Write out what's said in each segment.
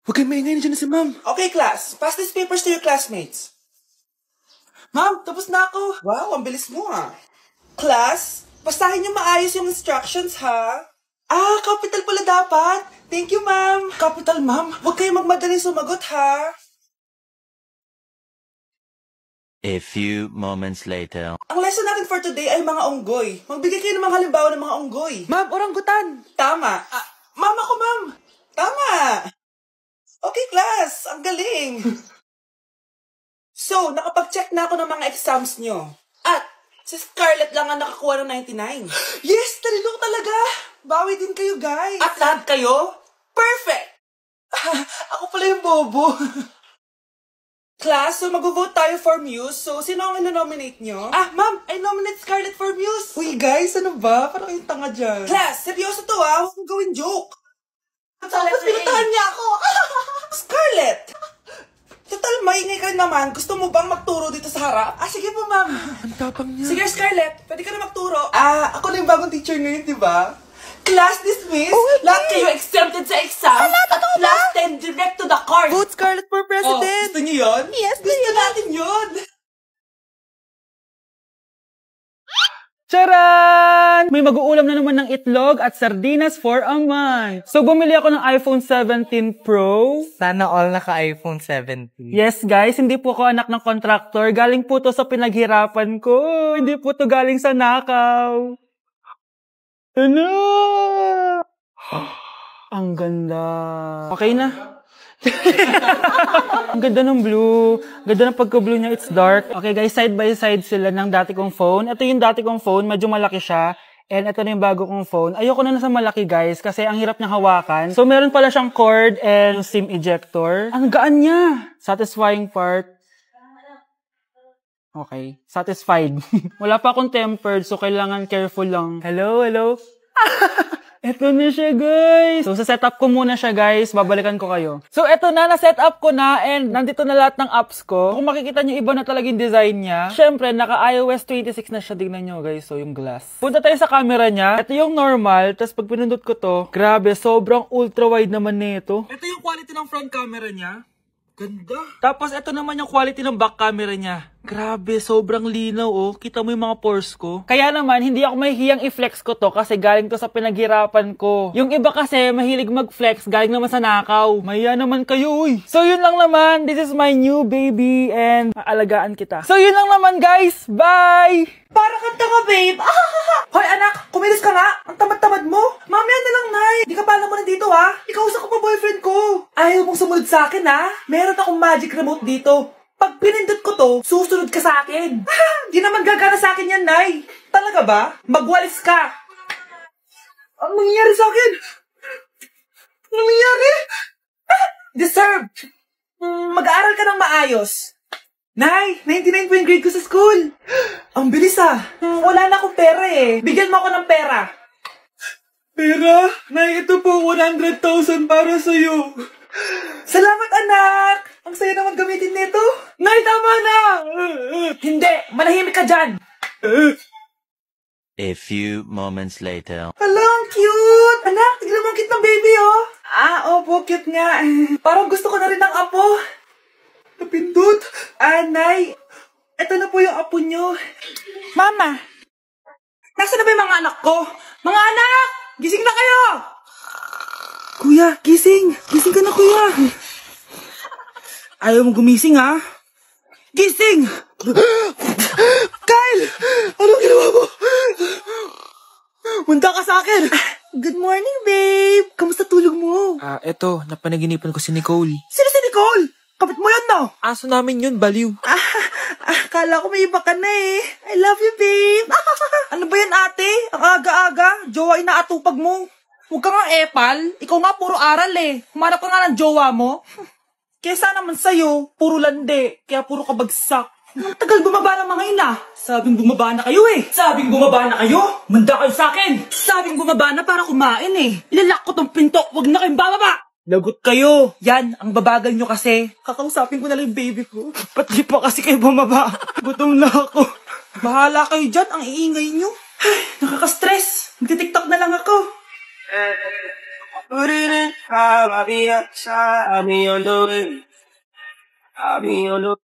Huwag kayong maingay, nandiyan na si ma'am. Okay, class. Pass these papers to your classmates. Ma'am, tapos na ako. Wow, ang bilis mo ah. Class, basahin niyo maayos yung instructions ha. Ah, capital pala dapat. Thank you, ma'am. Capital, ma'am. Huwag kayong magmadaling sumagot ha. A few moments later. Ang lesson natin for today ay mga unggoy. Magbigay kayo ng mga halimbawa ng mga unggoy. Ma'am, oranggutan. Tama. Ma'am ako, ma'am. Tama. Okay, class. Ang galing. So, nakapag-check na ako ng mga exams nyo. At, si Scarlett lang ang nakakuha ng 99. Yes, talino ko talaga. Bawi din kayo, guys. At lahat kayo, perfect! Ako pala yung bobo. Class, so mag-vote tayo for Muse. So, sino ang ino-nominate nyo? Ma'am, I nominate Scarlett for Muse. Uy, guys, ano ba? Parang kayong tanga dyan. Class, seryoso to ah. Huwag mong gawin joke. Tapos pinuntahan niya ako. Scarlett! Total, maingay ka naman. Gusto mo bang magturo dito sa harap? Sige po, ma'am. Ang tapang niya. Sige, Scarlett. Pwede ka na magturo. Ako na yung bagong teacher ngayon, di ba? Class dismissed. Lahat kayo exempted sa exam. totoo ba? Last 10 direct to the court. Vote Scarlett for president. Gusto niyo yun? Yes, Gusto natin yun. Charan! May mag-uulam na naman ng itlog at sardinas for a month. So, bumili ako ng iPhone 17 Pro. Sana all naka-iPhone 17. Yes, guys, hindi po ako anak ng contractor. Galing po to sa pinaghirapan ko. Hindi po to galing sa nakaw. Ano? Ang ganda. Okay na. Ang ganda ng blue. Ganda ng pagka-blue niya. It's dark. Okay guys, side by side sila ng dati kong phone. Ito yung dati kong phone. Medyo malaki siya. And ito na yung bago kong phone. Ayoko na sa malaki guys kasi ang hirap niyang hawakan. So meron pala siyang cord and SIM ejector. Ang gaan niya. Satisfying part. Okay. Satisfied. Wala pa akong tempered so kailangan careful lang. Hello, hello. Eto na siya, guys. So, sa setup ko muna siya, guys. Babalikan ko kayo. So, eto na. Na-setup ko na. And, nandito na lahat ng apps ko. Kung makikita nyo, iba na talaga yung design niya. Siyempre, naka-iOS 26 na siya. Tignan nyo, guys. So, yung glass. Punta tayo sa camera niya. Ito yung normal. Tapos, pag pinundot ko to, grabe, sobrang ultra-wide naman nito. Ito yung quality ng front camera niya. Ganda. Tapos, ito naman yung quality ng back camera niya. Grabe, sobrang linaw oh. Kita mo yung mga pores ko. Kaya naman, hindi ako mahihiyang i-flex ko to kasi galing to sa pinaghirapan ko. Yung iba kasi, mahilig mag-flex, galing naman sa nakaw. Mahiya naman kayo, uy. So yun lang naman, this is my new baby and aalagaan kita. So yun lang naman guys, bye! Para kang tanga, babe. Hoy, anak, kumilos ka nga. Ang tamad-tamad mo. Mamaya na lang, Nay. Di ka pala mo nandito, ha? Ikausap ko pa boyfriend ko. Ayaw mong sumunod sa akin, ha? Meron akong magic remote dito. Pag pinindot ko to, susunod ka sa akin. Di naman gagana sa akin yan, Nay. Talaga ba? Magwalis ka. Ang nangyayari sa akin? Ang nangyayari? Deserve. Mag-aaral ka ng maayos. Nay, 99 po yung grade ko sa school. Ang bilis wala na akong pera eh. Bigyan mo ako ng pera. Pera? Nay, ito po 100,000 para sa'yo. Salamat, anak. Ang saya naman gamitin nito. Nay, tama na. Hindi, manahimik ka dyan. A few moments later. Hala, ang cute. Anak, tignan mo ang cute ng baby, oh. Opo, cute nga. Parang gusto ko na rin ng apo. Napindot. Nay, eto na po yung apo nyo. Mama. Nasaan na ba yung mga anak ko? Mga anak! Gising na kayo! Kuya, gising. Gising ka na, kuya. Ayaw mo gumising, ha? Gising! Kyle! Anong ginawa mo? Munta ka sa akin! Good morning, babe! Kamusta tulog mo? Eto, napanaginipan ko si Nicole. Sino si Nicole? Kapit mo yun, no? Aso namin yun, baliw. Kala ko may iba ka na eh. I love you, babe. Ano ba yan, ate? Ang aga-aga. Jowa inaatupag mo. Huwag ka nga epal. Ikaw nga puro aral eh. Humarap ka nga ng jowa mo. Kesa naman sa'yo, puro lande. Kaya puro kabagsak. Ang tagal bumaba ng mga ina. Sabing bumaba na kayo eh. Sabing bumaba na kayo. Manda kayo sa akin. Sabing bumaba na para kumain eh. Ilalak ko tong pinto. Huwag na kayong bababa. Lagot kayo. Yan, ang babagal nyo kasi. Kakausapin ko na lang yung baby ko. Ba't di pa kasi kayo bumaba? Gutom na ako. Bahala kayo dyan, ang iingay nyo. Ay, nakaka-stress. Magti-tiktok na lang ako. put it in five, I'll be outside, I'll be on the way. I'll be on the way.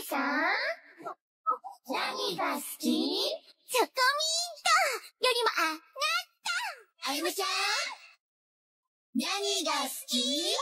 さあ、何が好き？チョコミントよりもあなた。あゆむちゃん、何が好き？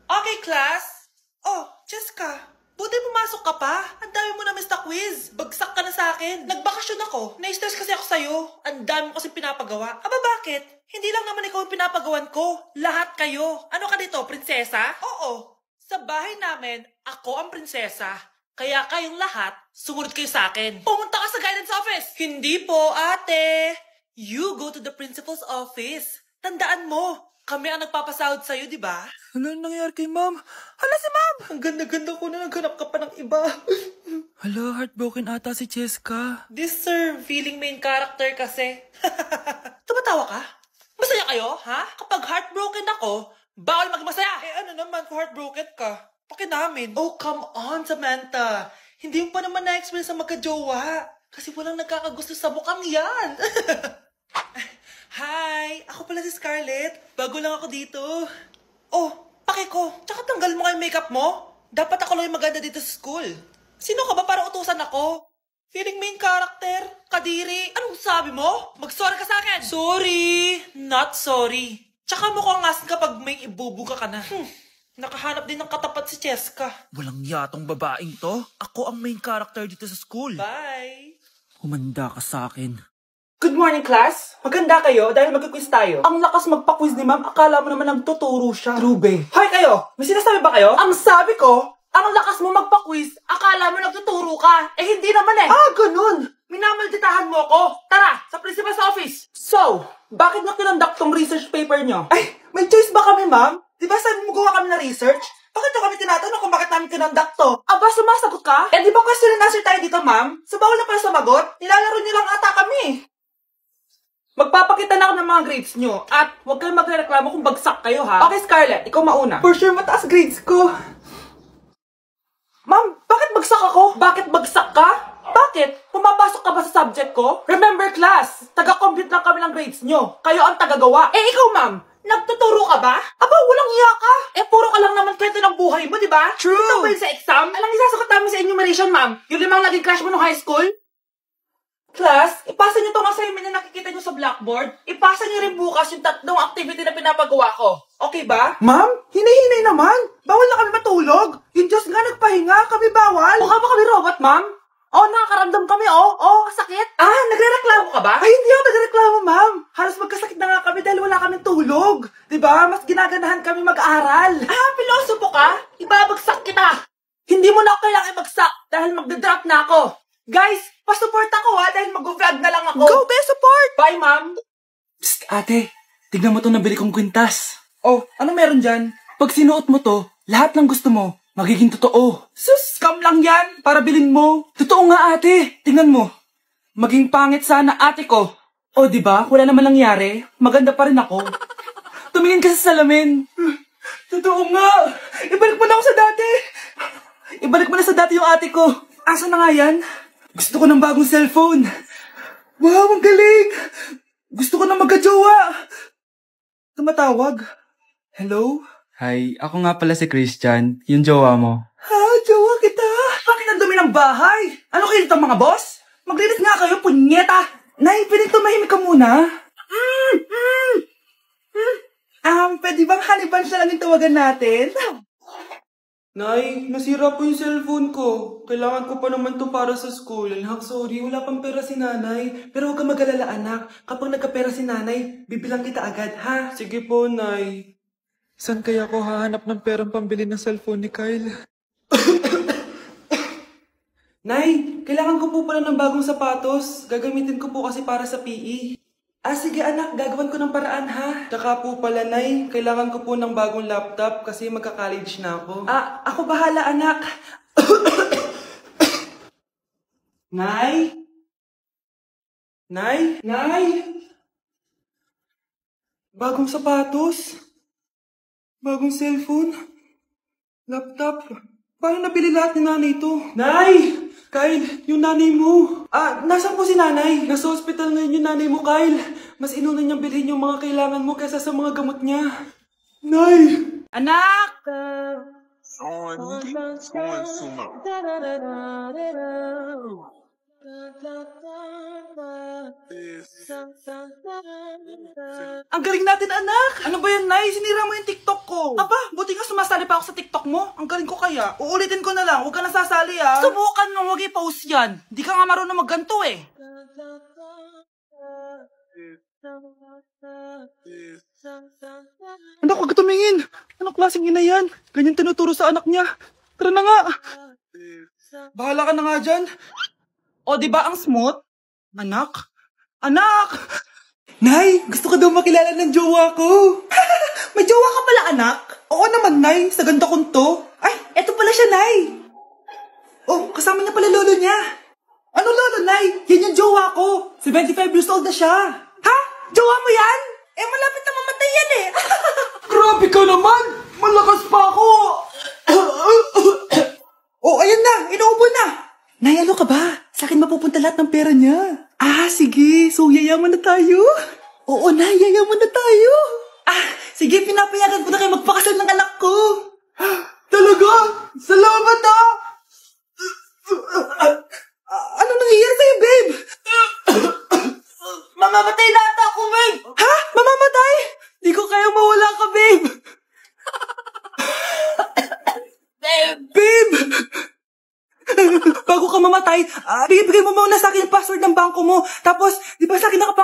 Okay, class. Oh, Jessica, buti pumasok ka pa. Ang dami mo na miss na quiz. Bagsak ka na sa akin. Nagbakasyon ako. Na-stress kasi ako sa'yo. Ang dami mo kasi pinapagawa. Aba, bakit? Hindi lang naman ikaw ang pinapagawan ko. Lahat kayo. Ano ka dito, prinsesa? Oo. Sa bahay namin, ako ang prinsesa. Kaya kayong lahat, sumunod kayo sa akin. Pumunta ka sa guidance office. Hindi po, ate. You go to the principal's office. Tandaan mo, kami ang nagpapasahod sa'yo, di ba? Ano nangyari kay ma'am? Hala si ma'am! Ang ganda-ganda ko na naghanap ka pa ng iba. Hala, heartbroken ata si Jessica. This sir, feeling main character kasi. Tumatawa ka? Masaya kayo, ha? Kapag heartbroken ako, bawal maging masaya. Eh ano naman kung heartbroken ka? Pakinamin. Oh, come on, Samantha. Hindi mo pa naman na-experience sa magka-jowa. Kasi walang nagkakagusto sa mukhang yan. Hi! Ako pala si Scarlett. Bago lang ako dito. Oh, pake ko. Tsaka tanggal mo nga yung makeup mo. Dapat ako lang yung maganda dito sa school. Sino ka ba para utusan ako? Feeling main character? Kadiri? Anong sabi mo? Mag-sorry ka sa akin. Sorry. Not sorry. Tsaka mukhang ngas kapag may ibubuga ka na. Nakahanap din ng katapat si Jessica. Walang yatong babaeng to. Ako ang main character dito sa school. Bye! Humanda ka sa akin. Good morning, class! Maganda kayo dahil mag-quiz tayo. Ang lakas magpa-quiz ni ma'am, akala mo naman nagtuturo siya. Trube. Hoy kayo! May sinasabi ba kayo? Ang sabi ko, ang lakas mo magpa-quiz, akala mo nagtuturo ka. Eh hindi naman eh. Ah, ganun! Minamalditahan mo ako. Tara, sa principal's office. So, bakit nyo kinonduct tong research paper nyo? Ay, may choice ba kami, ma'am? Di ba sabi mo gawa kami na research? Bakit nyo kami tinatanong kung bakit namin kinonduct to? Aba, sumasagot ka? Eh, di ba question and answer tayo dito, ma'am? So, bawal na pala sumagot? Nilalaro nyo lang ata kami. Magpapakita na ako ng mga grades nyo. At huwag kayong magreklamo kung bagsak kayo, ha? Okay, Scarlett, ikaw mauna. For sure, mataas grades ko. Ma'am, bakit bagsak ako? Bakit bagsak ka? Bakit? Pumapasok ka ba sa subject ko? Remember, class, taga-compute lang kami ng grades nyo. Kayo ang tagagawa. Eh, ikaw, ma'am, nagtuturo ka ba? Aba, walang iya ka. Eh, puro ka lang naman kwento ng buhay mo, di ba? True. Ito ba yun sa exam? Alang isasagot namin sa enumeration, ma'am. Yung 5 naging crush mo nung high school? Class, ipasa nyo itong assignment na nakikita nyo sa blackboard. Ipasa nyo rin bukas yung 3 activity na pinapagawa ko. Okay ba? Ma'am, hinay-hinay naman. Bawal na kami matulog. Yung Diyos nga nagpahinga, kami bawal. Mukha ba kami robot, ma'am? Oh, nakakaramdam kami, oh. Oh, sakit. Ah, nagre-reklamo ka ba? Ay, hindi ako nagre-reklamo, ma'am. Halos magkasakit na nga kami dahil wala kaming tulog. Diba? Mas ginaganahan kami mag-aral. Ah, pilosopo ka? Ibabagsak kita. Hindi mo na ako kailangan ibagsak dahil magdadrop na ako. Guys, pa-support ako ha dahil mag-vlog na lang ako. Go, be support! Bye, ma'am. Psst, ate, tignan mo itong nabili kong kwintas. Oh, ano meron dyan? Pag sinuot mo to, lahat ng gusto mo, magiging totoo. Sus, scam lang yan para bilhin mo. Totoo nga, ate. Tingnan mo. Maging pangit sana ate ko. O, diba? Wala naman nangyari. Maganda pa rin ako. Tumingin ka sa salamin. Totoo nga. Ibalik mo na ako sa dati. Ibalik mo na sa dati yung ate ko. Asa na nga yan? Gusto ko ng bagong cellphone. Wow, ang galing. Gusto ko na magka-jowa. Tumatawag. Hello? Hi, ako nga pala si Christian, yung jowa mo. Ha, jowa kita. Bakit ang dumi ng bahay? Ano kayo dito mga boss? Maglinis nga kayo, punyeta. Nay, pwede tumahimik ka muna? Pwede bang honey bunch na lang yung tawagan natin? Nay, nasira po yung cellphone ko. Kailangan ko pa naman to para sa school. Anak, sorry, wala pang pera si nanay. Pero huwag ka mag-alala, anak. Kapag nagkapera si nanay, bibilang kita agad, ha? Sige po, Nay. Saan kaya ako hahanap ng perang pambili ng cellphone ni Kyle? Nay, kailangan ko po pala ng bagong sapatos. Gagamitin ko po kasi para sa PE. Ah, sige anak, gagawan ko ng paraan ha. Tsaka po pala, Nay, kailangan ko po ng bagong laptop kasi magka-college na ako. Ah, ako bahala anak. Nay? Nay? Nay? Bagong sapatos? Bagong cellphone? Laptop? Paano nabili lahat ni nanay ito? Nay! Kyle, yung nanay mo. Ah, nasaan po si nanay? Nasa hospital ngayon yung nanay mo, Kyle. Mas inuna niyang bilhin yung mga kailangan mo kaysa sa mga gamot niya. Nay! Anak! Ang galing natin, anak! Ano ba yan, Nay? Sinira mo yung TikTok ko. Aba, buti nga sumasali pa ako sa TikTok mo. Ang galing ko kaya. Uulitin ko na lang, huwag ka nasasali ah. Subukan mo, huwag i-post yan. Di ka nga marunong magganto eh. Anak, huwag tumingin! Anong klaseng ina yan? Ganyan tinuturo sa anak niya. Tara na nga! Bahala ka na nga dyan. O, di ba ang smooth? Anak? Anak! Nay, gusto ko daw makilala ng jowa ko. May jowa ka pala, anak? Oo naman, Nay. Sa ganda kong to. Ay, eto pala siya, Nay. Oh, kasama niya pala lolo niya. Ano lolo, Nay? Yan yung jowa ko. 75 years old na siya. Ha? Jowa mo yan? Eh, malapit na mamatay yan eh. Grabe ka naman! Malakas pa ako! Oh, ayan na! Inuubo na! Nay, ano ka ba? Sa akin mapupunta lahat ng pera niya. Ah, sige. So, yayaman na tayo? Oo, Nay. Yayaman na tayo. Ah, sige, pinapayagan ko na kayo magpakasal ng anak ko. Talaga? Salamat ah! Ano nangyayari sa'yo, babe? Mamamatay na ata ako, babe. Ha? Mamamatay? Di ko kaya mawala ka, babe. Babe! Bago ka mamatay, bigay mo muna sa akin yung password ng bangko mo. Tapos, di ba sa akin nakapang